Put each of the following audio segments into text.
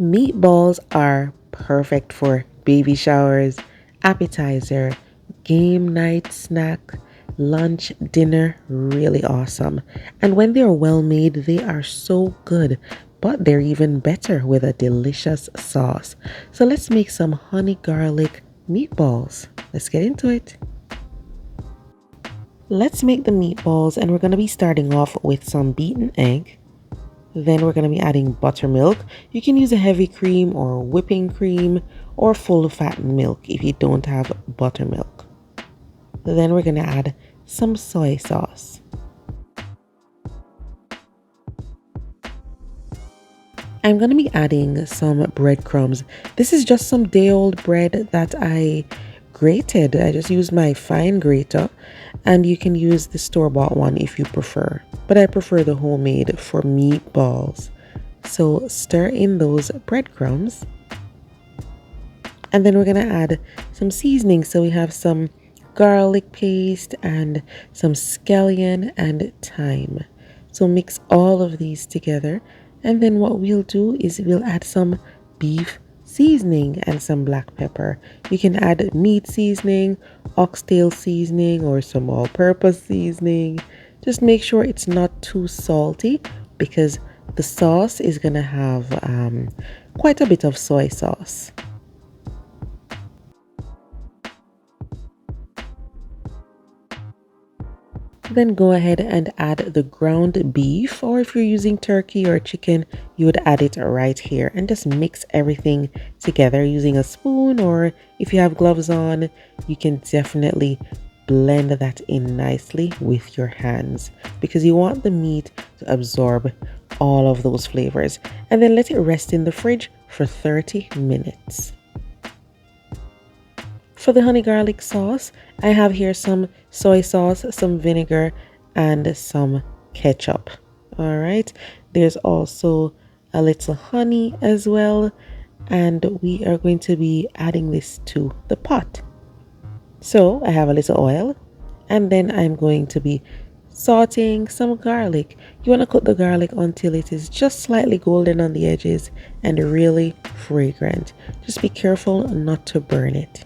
Meatballs are perfect for baby showers, appetizer, game night snack, lunch, dinner, really awesome. And when they're well made, they are so good, but they're even better with a delicious sauce. So let's make some honey garlic meatballs. Let's get into it. Let's make the meatballs, and we're going to be starting off with some beaten egg. Then we're going to be adding buttermilk. You can use a heavy cream or whipping cream or full fat milk if you don't have buttermilk. Then we're going to add some soy sauce. I'm going to be adding some breadcrumbs. This is just some day-old bread that I grated. I just used my fine grater, and you can use the store-bought one if you prefer. But I prefer the homemade for meatballs. So stir in those breadcrumbs. And then we're going to add some seasoning. So we have some garlic paste and some scallion and thyme. So mix all of these together. And then what we'll do is we'll add some beef seasoning and some black pepper. You can add meat seasoning, oxtail seasoning, or some all-purpose seasoning. Just make sure it's not too salty because the sauce is going to have quite a bit of soy sauce. Then go ahead and add the ground beef, or if you're using turkey or chicken, you would add it right here and just mix everything together using a spoon, or if you have gloves on, you can definitely blend that in nicely with your hands because you want the meat to absorb all of those flavors, and then let it rest in the fridge for 30 minutes. For the honey garlic sauce, I have here some soy sauce, some vinegar, and some ketchup. All right. There's also a little honey as well. And we are going to be adding this to the pot. So I have a little oil, and then I'm going to be sauteing some garlic. You want to cook the garlic until it is just slightly golden on the edges and really fragrant. Just be careful not to burn it.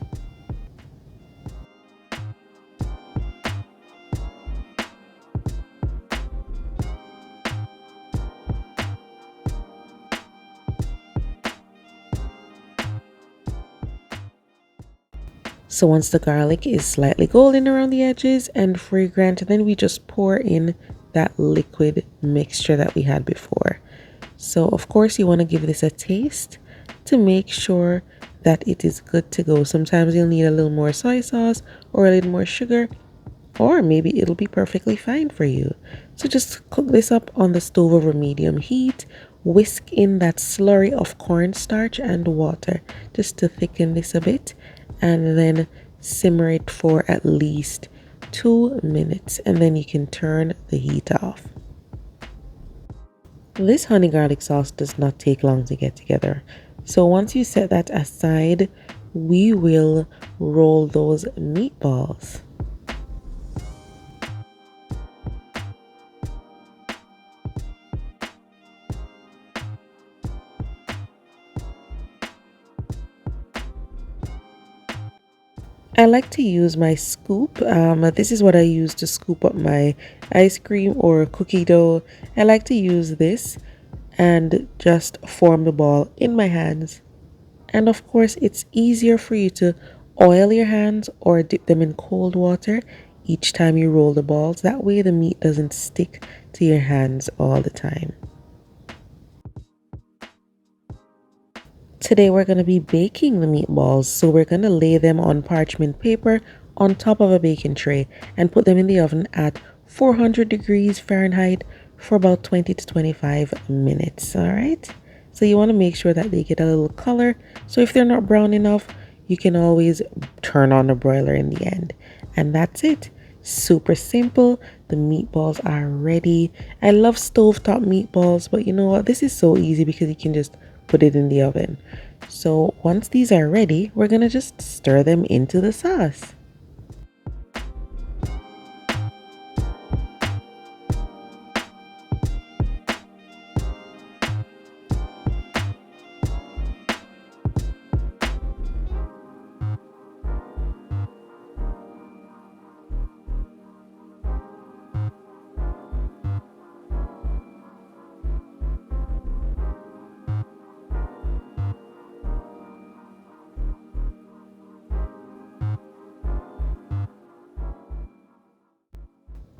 So once the garlic is slightly golden around the edges and fragrant, then we just pour in that liquid mixture that we had before. So of course you want to give this a taste to make sure that it is good to go. Sometimes you'll need a little more soy sauce or a little more sugar, or maybe it'll be perfectly fine for you. So just cook this up on the stove over medium heat. Whisk in that slurry of cornstarch and water just to thicken this a bit, and then simmer it for at least 2 minutes, and then you can turn the heat off. This honey garlic sauce does not take long to get together. So once you set that aside, we will roll those meatballs. I like to use my scoop. This is what I use to scoop up my ice cream or cookie dough. I like to use this and just form the ball in my hands. And of course, it's easier for you to oil your hands or dip them in cold water each time you roll the balls. That way the meat doesn't stick to your hands all the time. Today we're going to be baking the meatballs, so we're going to lay them on parchment paper on top of a baking tray and put them in the oven at 400 degrees Fahrenheit for about 20 to 25 minutes. All right, so you want to make sure that they get a little color. So if they're not brown enough, you can always turn on the broiler in the end. And that's it. Super simple. The meatballs are ready. I love stovetop meatballs, but you know what, this is so easy because you can just put it in the oven. So once these are ready, we're gonna just stir them into the sauce.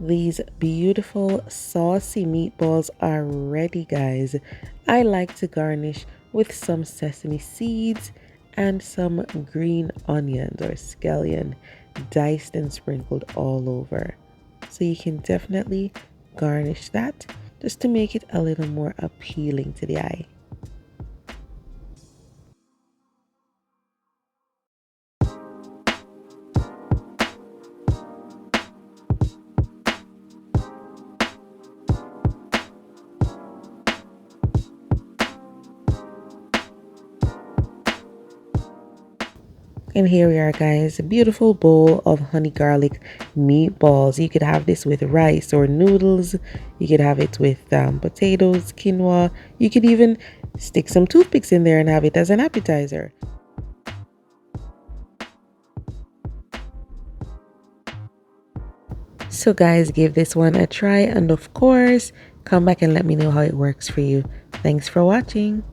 These beautiful saucy meatballs are ready, guys. I like to garnish with some sesame seeds and some green onions or scallion diced and sprinkled all over. So you can definitely garnish that just to make it a little more appealing to the eye. And here we are, guys, a beautiful bowl of honey garlic meatballs. You could have this with rice or noodles. You could have it with potatoes, quinoa. You could even stick some toothpicks in there and have it as an appetizer. So guys, give this one a try, and of course, come back and let me know how it works for you. Thanks for watching.